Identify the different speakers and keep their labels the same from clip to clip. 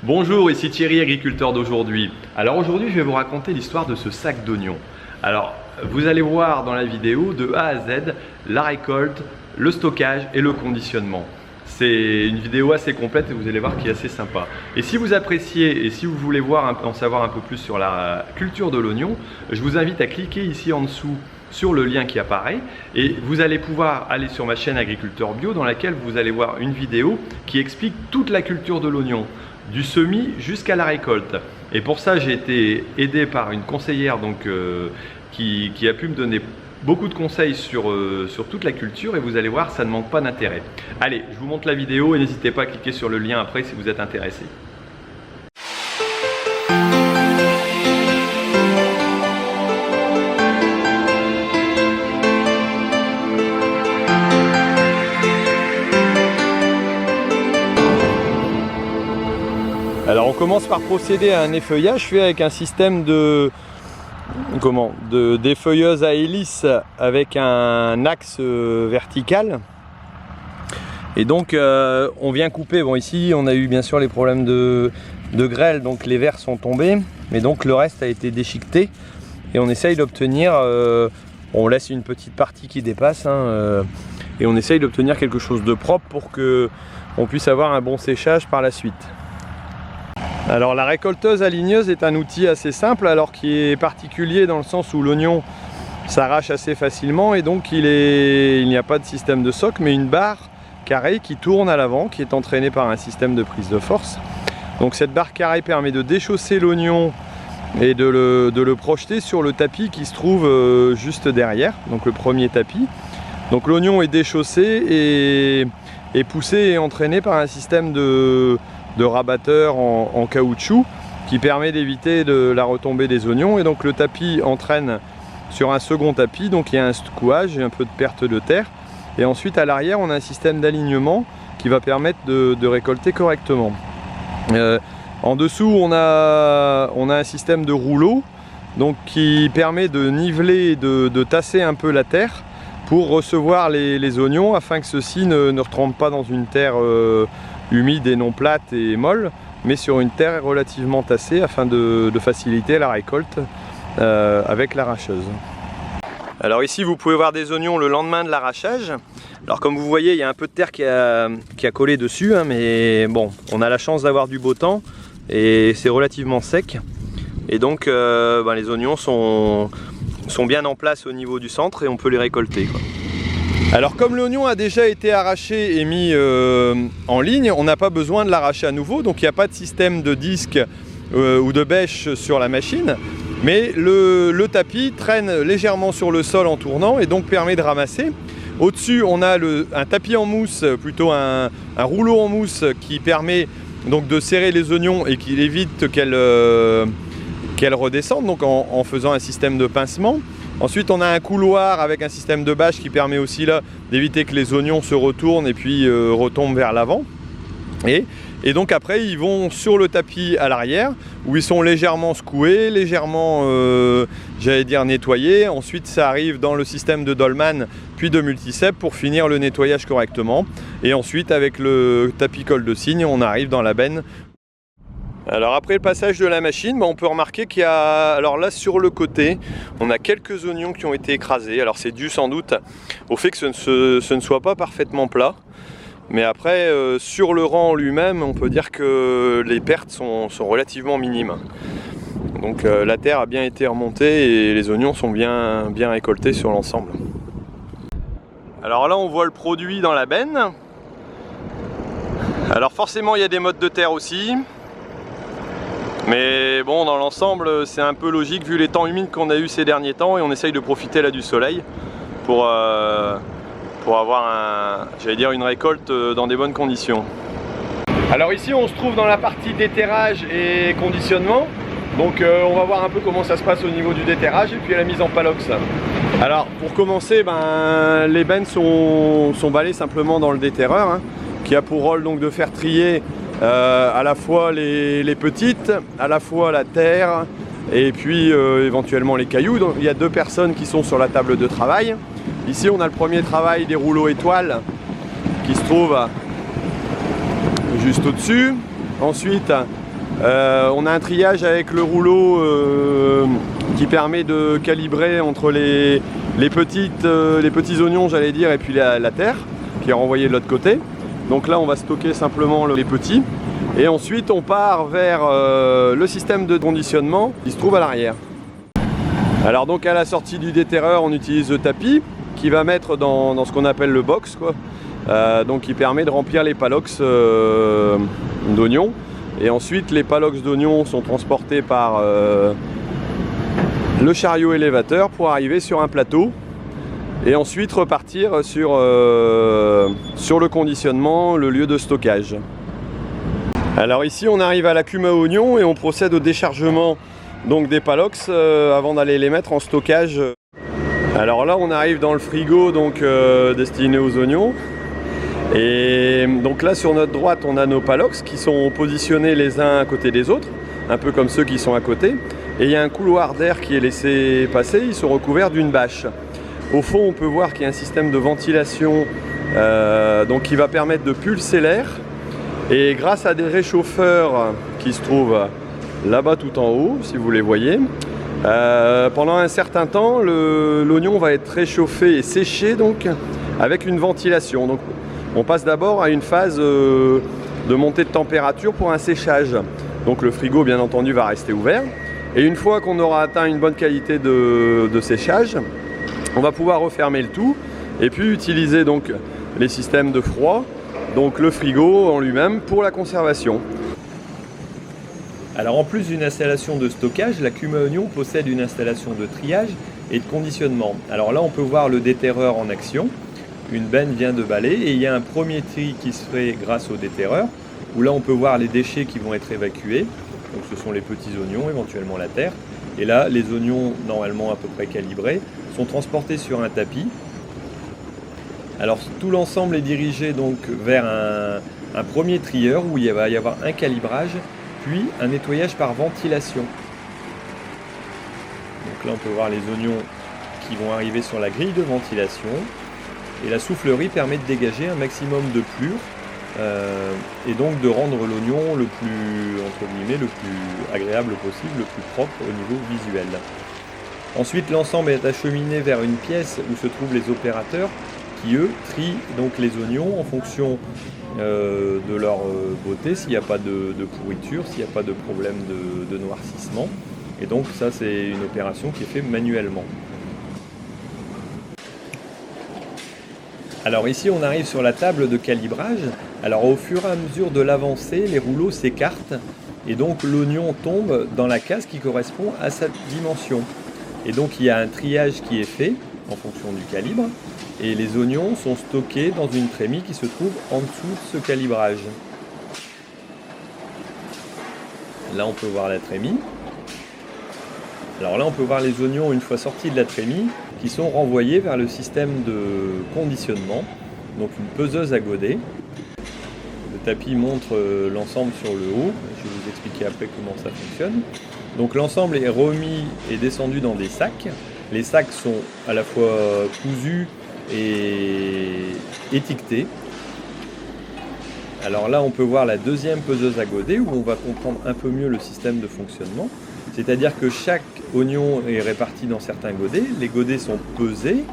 Speaker 1: Bonjour, ici Thierry, agriculteur d'aujourd'hui. Alors aujourd'hui, je vais vous raconter l'histoire de ce sac d'oignons. Alors, vous allez voir dans la vidéo de A à Z la récolte, le stockage et le conditionnement. C'est une vidéo assez complète et vous allez voir qui est assez sympa. Et si vous appréciez et si vous voulez en savoir un peu plus sur la culture de l'oignon, je vous invite à cliquer ici en dessous sur le lien qui apparaît et vous allez pouvoir aller sur ma chaîne Agriculteur Bio dans laquelle vous allez voir une vidéo qui explique toute la culture de l'oignon, du semis jusqu'à la récolte. Et pour ça, j'ai été aidé par une conseillère qui a pu me donner beaucoup de conseils sur toute la culture et vous allez voir, ça ne manque pas d'intérêt. Allez, je vous montre la vidéo et n'hésitez pas à cliquer sur le lien après si vous êtes intéressé. Alors on commence par procéder à un effeuillage fait avec un système d'effeuilleuse à hélice avec un axe vertical. Et donc on vient couper, bon ici on a eu bien sûr les problèmes de grêle, donc les vers sont tombés, mais donc le reste a été déchiqueté et on essaye d'obtenir, on laisse une petite partie qui dépasse et on essaye d'obtenir quelque chose de propre pour que on puisse avoir un bon séchage par la suite. Alors la récolteuse aligneuse est un outil assez simple, alors qui est particulier dans le sens où l'oignon s'arrache assez facilement et donc il n'y a pas de système de soc mais une barre carrée qui tourne à l'avant, qui est entraînée par un système de prise de force. Donc cette barre carrée permet de déchausser l'oignon et de le projeter sur le tapis qui se trouve juste derrière, donc le premier tapis. Donc l'oignon est déchaussé et poussé et entraîné par un système de rabatteur en caoutchouc qui permet d'éviter la retombée des oignons, et donc le tapis entraîne sur un second tapis, donc il y a un secouage et un peu de perte de terre, et ensuite à l'arrière on a un système d'alignement qui va permettre de récolter correctement. En dessous on a un système de rouleau donc qui permet de niveler, de tasser un peu la terre pour recevoir les oignons afin que ceux-ci ne retombent pas dans une terre humide et non plate et molle, mais sur une terre relativement tassée afin de faciliter la récolte avec l'arracheuse. Alors ici vous pouvez voir des oignons le lendemain de l'arrachage. Alors comme vous voyez, il y a un peu de terre qui a collé dessus, mais bon, on a la chance d'avoir du beau temps et c'est relativement sec, et donc les oignons sont bien en place au niveau du centre et on peut les récolter, quoi. Alors comme l'oignon a déjà été arraché et mis en ligne, on n'a pas besoin de l'arracher à nouveau, donc il n'y a pas de système de disque ou de bêche sur la machine, mais le tapis traîne légèrement sur le sol en tournant et donc permet de ramasser. Au-dessus on a un tapis en mousse, plutôt un rouleau en mousse qui permet donc de serrer les oignons et qui évite qu'elles redescendent, donc en faisant un système de pincement. Ensuite on a un couloir avec un système de bâche qui permet aussi là d'éviter que les oignons se retournent et puis retombent vers l'avant. Et donc après ils vont sur le tapis à l'arrière où ils sont légèrement secoués, légèrement j'allais dire nettoyés. Ensuite ça arrive dans le système de dolman puis de multicep pour finir le nettoyage correctement. Et ensuite avec le tapis colle de cygne on arrive dans la benne. Alors après le passage de la machine, on peut remarquer qu'il y a, alors là sur le côté, on a quelques oignons qui ont été écrasés. Alors c'est dû sans doute au fait que ce ne soit pas parfaitement plat. Mais après sur le rang lui-même, on peut dire que les pertes sont relativement minimes. Donc la terre a bien été remontée et les oignons sont bien récoltés sur l'ensemble. Alors là on voit le produit dans la benne. Alors forcément il y a des mottes de terre aussi. Mais bon, dans l'ensemble, c'est un peu logique vu les temps humides qu'on a eu ces derniers temps et on essaye de profiter là du soleil pour avoir une récolte dans des bonnes conditions. Alors ici, on se trouve dans la partie déterrage et conditionnement. Donc on va voir un peu comment ça se passe au niveau du déterrage et puis à la mise en palox. Alors pour commencer, les bennes sont balais simplement dans le déterreur, qui a pour rôle donc de faire trier à la fois les petites, à la fois la terre et puis éventuellement les cailloux. Donc, il y a deux personnes qui sont sur la table de travail. Ici on a le premier travail des rouleaux étoiles qui se trouve juste au-dessus. Ensuite On a un triage avec le rouleau qui permet de calibrer entre les petits oignons, j'allais dire, et puis la terre qui est renvoyée de l'autre côté. Donc là on va stocker simplement les petits et ensuite on part vers le système de conditionnement qui se trouve à l'arrière. Alors donc à la sortie du déterreur on utilise le tapis qui va mettre dans ce qu'on appelle le box, quoi. Donc qui permet de remplir les palox d'oignons. Et ensuite les palox d'oignons sont transportés par le chariot élévateur pour arriver sur un plateau et ensuite repartir sur le conditionnement, le lieu de stockage. Alors ici on arrive à la cume à oignons et on procède au déchargement donc des palox avant d'aller les mettre en stockage. Alors là on arrive dans le frigo donc destiné aux oignons. Et donc là sur notre droite on a nos palox qui sont positionnés les uns à côté des autres, un peu comme ceux qui sont à côté. Et il y a un couloir d'air qui est laissé passer, ils sont recouverts d'une bâche. Au fond on peut voir qu'il y a un système de ventilation donc qui va permettre de pulser l'air. Et grâce à des réchauffeurs qui se trouvent là-bas tout en haut, si vous les voyez, pendant un certain temps l'oignon va être réchauffé et séché donc avec une ventilation. Donc, on passe d'abord à une phase de montée de température pour un séchage. Donc le frigo bien entendu va rester ouvert. Et une fois qu'on aura atteint une bonne qualité de séchage, on va pouvoir refermer le tout et puis utiliser donc les systèmes de froid, donc le frigo en lui-même pour la conservation. Alors en plus d'une installation de stockage, la cume à oignons possède une installation de triage et de conditionnement. Alors là on peut voir le déterreur en action. Une benne vient de balayer et il y a un premier tri qui se fait grâce au déterreur où là on peut voir les déchets qui vont être évacués. Donc ce sont les petits oignons, éventuellement la terre. Et là les oignons normalement à peu près calibrés sont transportés sur un tapis. Alors tout l'ensemble est dirigé donc vers un premier trieur où il va y avoir un calibrage puis un nettoyage par ventilation. Donc là on peut voir les oignons qui vont arriver sur la grille de ventilation. Et la soufflerie permet de dégager un maximum de plure et donc de rendre l'oignon le plus, entre guillemets, le plus agréable possible, le plus propre au niveau visuel. Ensuite, l'ensemble est acheminé vers une pièce où se trouvent les opérateurs qui, eux, trient donc les oignons en fonction de leur beauté, s'il n'y a pas de pourriture, s'il n'y a pas de problème de noircissement. Et donc ça, c'est une opération qui est faite manuellement. Alors ici on arrive sur la table de calibrage. Alors au fur et à mesure de l'avancée, les rouleaux s'écartent et donc l'oignon tombe dans la case qui correspond à sa dimension. Et donc il y a un triage qui est fait en fonction du calibre et les oignons sont stockés dans une trémie qui se trouve en dessous de ce calibrage. Là on peut voir la trémie. Alors là on peut voir les oignons une fois sortis de la trémie qui sont renvoyés vers le système de conditionnement, donc une peseuse à godet. Le tapis montre l'ensemble sur le haut, je vais vous expliquer après comment ça fonctionne. Donc l'ensemble est remis et descendu dans des sacs. Les sacs sont à la fois cousus et étiquetés. Alors là on peut voir la deuxième peseuse à godet où on va comprendre un peu mieux le système de fonctionnement. C'est-à-dire que chaque oignon est réparti dans certains godets, les godets sont pesés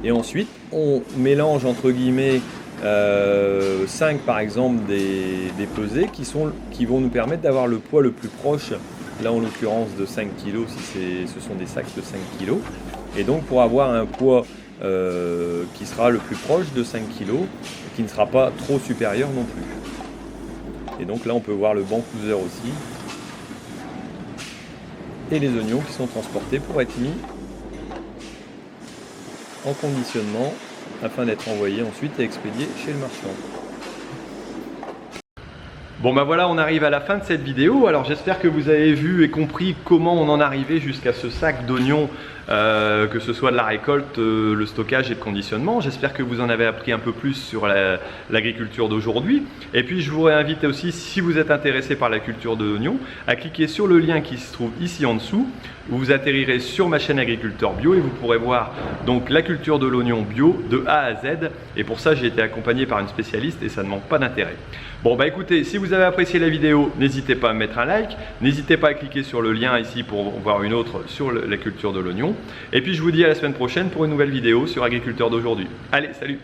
Speaker 1: et ensuite on mélange entre guillemets 5 par exemple des pesées qui vont nous permettre d'avoir le poids le plus proche, là en l'occurrence de 5 kg si ce sont des sacs de 5 kg. Et donc pour avoir un poids qui sera le plus proche de 5 kg et qui ne sera pas trop supérieur non plus. Et donc là on peut voir le banc couseur aussi. Et les oignons qui sont transportés pour être mis en conditionnement afin d'être envoyés ensuite et expédiés chez le marchand. Bon ben voilà, on arrive à la fin de cette vidéo. Alors j'espère que vous avez vu et compris comment on en arrivait jusqu'à ce sac d'oignons que ce soit de la récolte, le stockage et le conditionnement. J'espère que vous en avez appris un peu plus sur l'agriculture d'aujourd'hui. Et puis je vous réinvite aussi, si vous êtes intéressé par la culture de l'oignon, à cliquer sur le lien qui se trouve ici en dessous. Vous atterrirez sur ma chaîne Agriculteur Bio et vous pourrez voir donc la culture de l'oignon bio de A à Z. Et pour ça, j'ai été accompagné par une spécialiste et ça ne manque pas d'intérêt. Bon bah écoutez, si vous avez apprécié la vidéo, n'hésitez pas à mettre un like, n'hésitez pas à cliquer sur le lien ici pour voir une autre sur la culture de l'oignon. Et puis je vous dis à la semaine prochaine pour une nouvelle vidéo sur Agriculteur d'aujourd'hui. Allez, salut!